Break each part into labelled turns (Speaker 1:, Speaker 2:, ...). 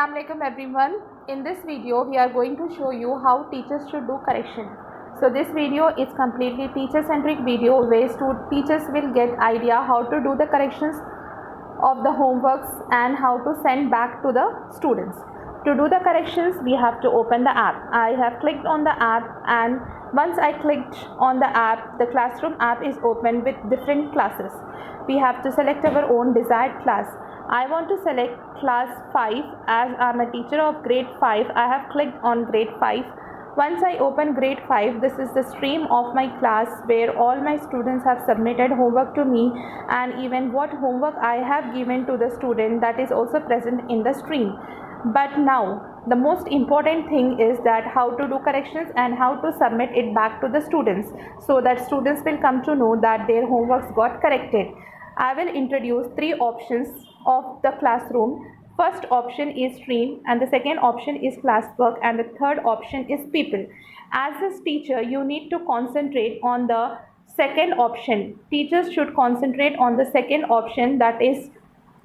Speaker 1: Assalamualaikum everyone. In this video we are going to show you how teachers should do correction. So this video is completely teacher centric video where teachers will get idea how to do the corrections of the homeworks and how to send back to the students. To do the corrections we have to open the app. I have clicked on the app, and once I clicked on the app, the classroom app is open with different classes. We have to select our own desired class. I want to select class 5 as I'm a teacher of grade 5. I have clicked on grade 5. Once I open grade 5, this is the stream of my class where all my students have submitted homework to me, and even what homework I have given to the student, that is also present in the stream. But now the most important thing is that how to do corrections and how to submit it back to the students, so that students will come to know that their homeworks got corrected. I will introduce three options of the classroom. First option is stream, and the second option is classwork, and the third option is people. As a teacher, you need to concentrate on the second option. Teachers should concentrate on the second option, that is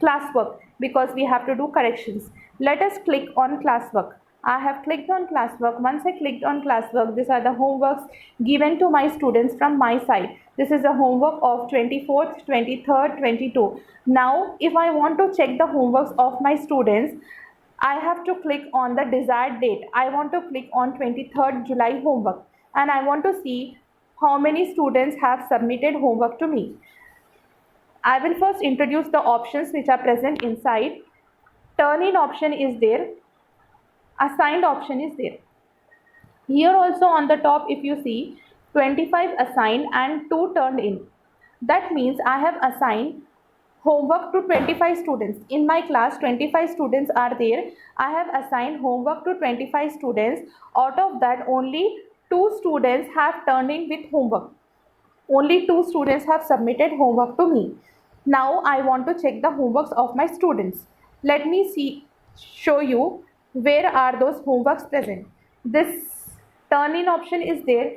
Speaker 1: classwork, because we have to do corrections. Let us click on classwork. I have clicked on classwork. Once I clicked on classwork, these are the homeworks given to my students from my side. This is the homework of 24th, 23rd, 22. Now, if I want to check the homeworks of my students, I have to click on the desired date. I want to click on 23rd July homework, and I want to see how many students have submitted homework to me. I will first introduce the options which are present inside. Turn in option is there. Assigned option is there. Here also on the top, if you see, 25 assigned and 2 turned in. That means I have assigned homework to 25 students. In my class, 25 students are there. I have assigned homework to 25 students. Out of that, only 2 students have turned in with homework. Only 2 students have submitted homework to me. Now I want to check the homeworks of my students. Let me show you where are those homeworks present. This turn in option is there.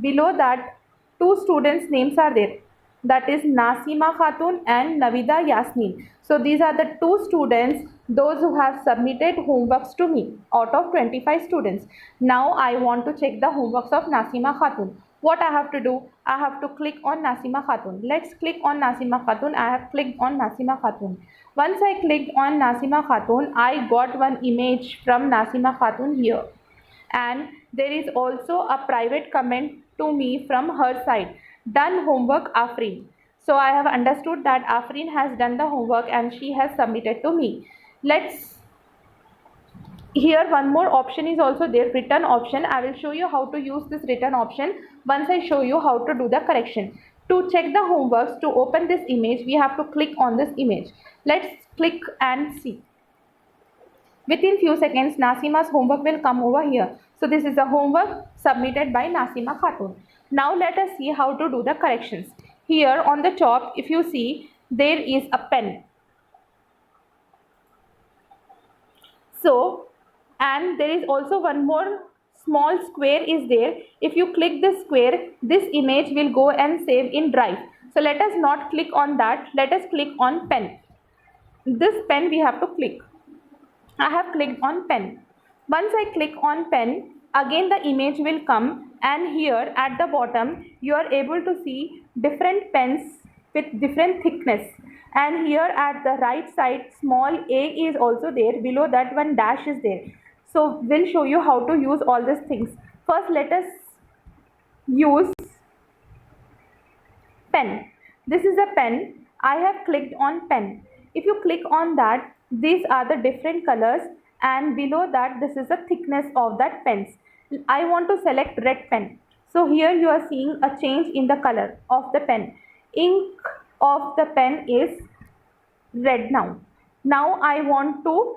Speaker 1: Below that, 2 students names are there. That is Nasima Khatun and Navida Yasmin. So these are the 2 students, those who have submitted homeworks to me out of 25 students. Now I want to check the homeworks of Nasima Khatun. What I have to do? I have to click on Nasima Khatun. Let's click on Nasima Khatun. I have clicked on Nasima Khatun. Once I clicked on Nasima Khatun, I got one image from Nasima Khatun here. And there is also a private comment to me from her side. Done homework, Afreen. So I have understood that Afreen has done the homework and she has submitted to me. Let's Here one more option is also there, written option. I will show you how to use this written option once I show you how to do the correction. To check the homeworks, to open this image, we have to click on this image. Let's click and see. Within few seconds, Nasima's homework will come over here. So this is the homework submitted by Nasima Khatun. Now let us see how to do the corrections. Here on the top, if you see, there is a pen. So, and there is also one more small square is there. If you click this square, this image will go and save in Drive. So let us not click on that. Let us click on pen. This pen we have to click. I have clicked on pen. Once I click on pen, again the image will come, and here at the bottom you are able to see different pens with different thickness, and here at the right side small a is also there. Below that, one dash is there. So we'll show you how to use all these things. First let us use pen. This is a pen. I have clicked on pen. If you click on that, these are the different colors, and below that this is the thickness of that pens. I want to select red pen. So here you are seeing a change in the color of the pen. Ink of the pen is red now. Now I want to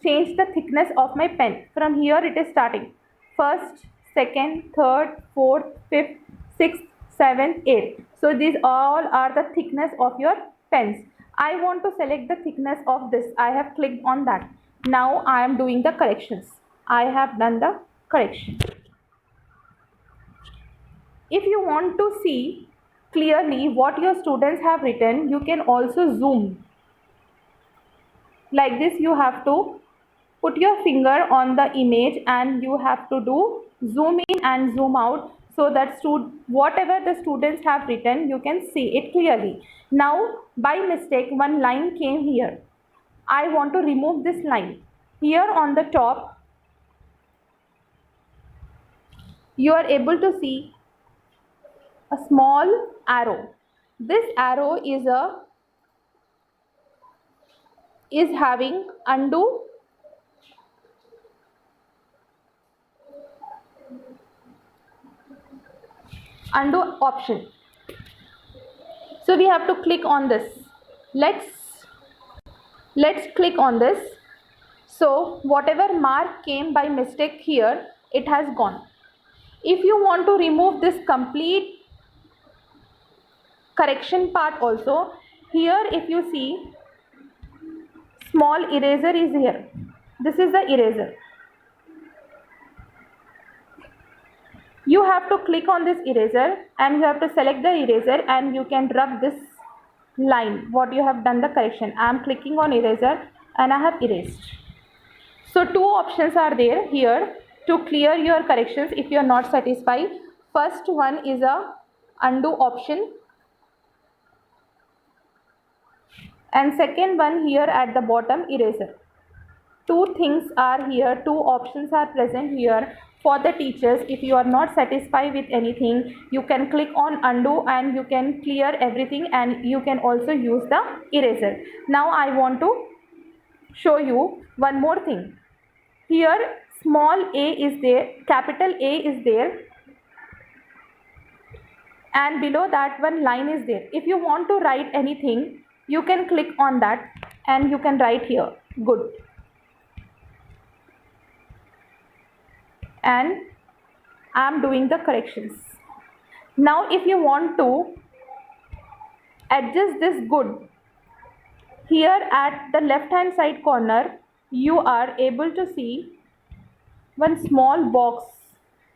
Speaker 1: change the thickness of my pen. From here it is starting. First, second, third, fourth, fifth, sixth, seventh, eighth. So these all are the thickness of your pens. I want to select the thickness of this. I have clicked on that. Now I am doing the corrections. I have done the correction. If you want to see clearly what your students have written, you can also zoom. Like this, you have to put your finger on the image and you have to do zoom in and zoom out, so that whatever the students have written, you can see it clearly. Now by mistake one line came here. I want to remove this line. Here on the top you are able to see a small arrow. This arrow is having undo option. So we have to click on this. Let's click on this. So whatever mark came by mistake here, it has gone. If you want to remove this complete correction part also, here if you see, small eraser is here. This is the eraser. You have to click on this eraser and you have to select the eraser and you can rub this line what you have done the correction. I am clicking on eraser and I have erased. So two options are there here to clear your corrections if you are not satisfied. First one is a undo option, and second one here at the bottom, eraser. Two things are here, two options are present here for the teachers. If you are not satisfied with anything, you can click on undo and you can clear everything, and you can also use the eraser. Now I want to show you one more thing. Here small a is there, capital A is there, and below that one line is there. If you want to write anything, you can click on that and you can write here good. And I am doing the corrections. Now if you want to adjust this good, here at the left hand side corner you are able to see one small box.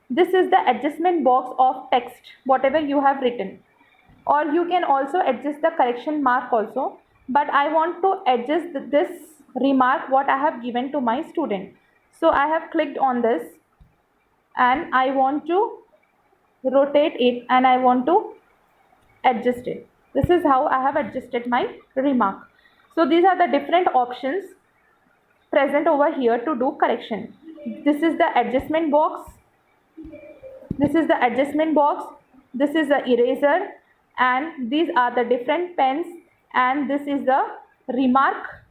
Speaker 1: This is the adjustment box of text whatever you have written, or you can also adjust the correction mark also, but I want to adjust this remark what I have given to my student. So I have clicked on this and I want to rotate it and I want to adjust it. This is how I have adjusted my remark. So these are the different options present over here to do correction. This is the adjustment box, this is the adjustment box, this is the eraser, and these are the different pens, and this is the remark.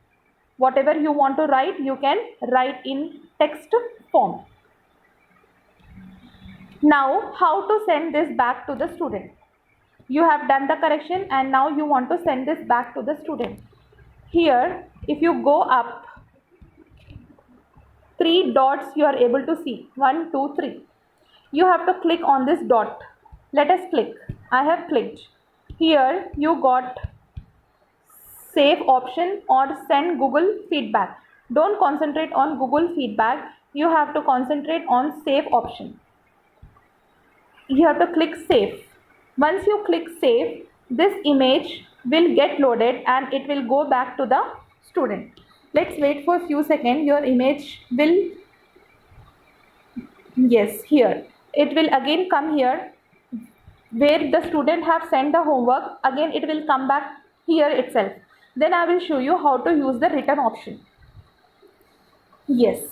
Speaker 1: Whatever you want to write, you can write in text form. Now how to send this back to the student? You have done the correction and now you want to send this back to the student. Here if you go up, three dots you are able to see, 1 2 3. You have to click on this dot. Let us click. I have clicked. Here you got save option or send Google feedback. Don't concentrate on Google feedback, you have to concentrate on save option. You have to click save. Once you click save, this image will get loaded and it will go back to the student. Let's wait for a few seconds. Your image will, yes, here it will again come here where the student have sent the homework. Again it will come back here itself. Then I will show you how to use the return option. Yes,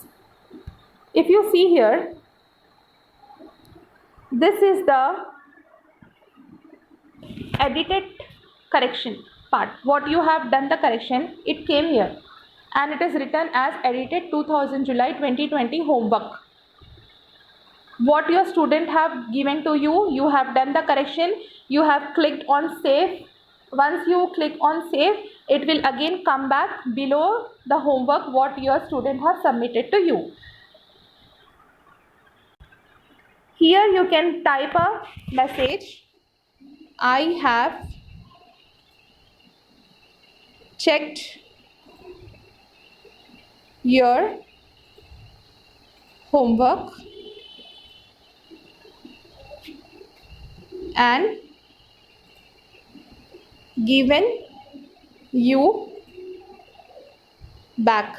Speaker 1: if you see here, this is the edited correction part. What you have done the correction, it came here and it is written as edited 2000 July 2020 homework. What your student have given to you, you have done the correction, you have clicked on save. Once you click on save, it will again come back below the homework what your student have submitted to you. Here you can type a message, I have checked your homework and given you back.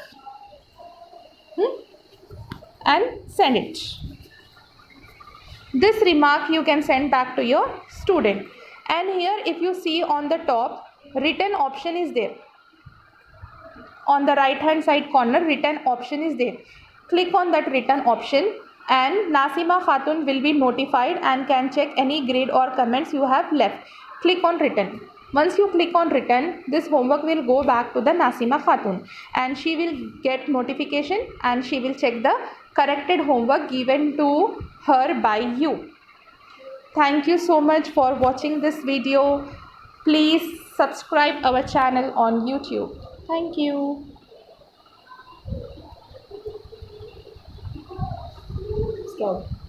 Speaker 1: and send it. This remark you can send back to your student. And here if you see on the top, written option is there. On the right hand side corner, written option is there. Click on that written option and Nasima Khatun will be notified and can check any grade or comments you have left. Click on written. Once you click on written, this homework will go back to the Nasima Khatun and she will get notification and she will check the corrected homework given to her by you. Thank you so much for watching this video. Please subscribe our channel on YouTube. Thank you. Stop.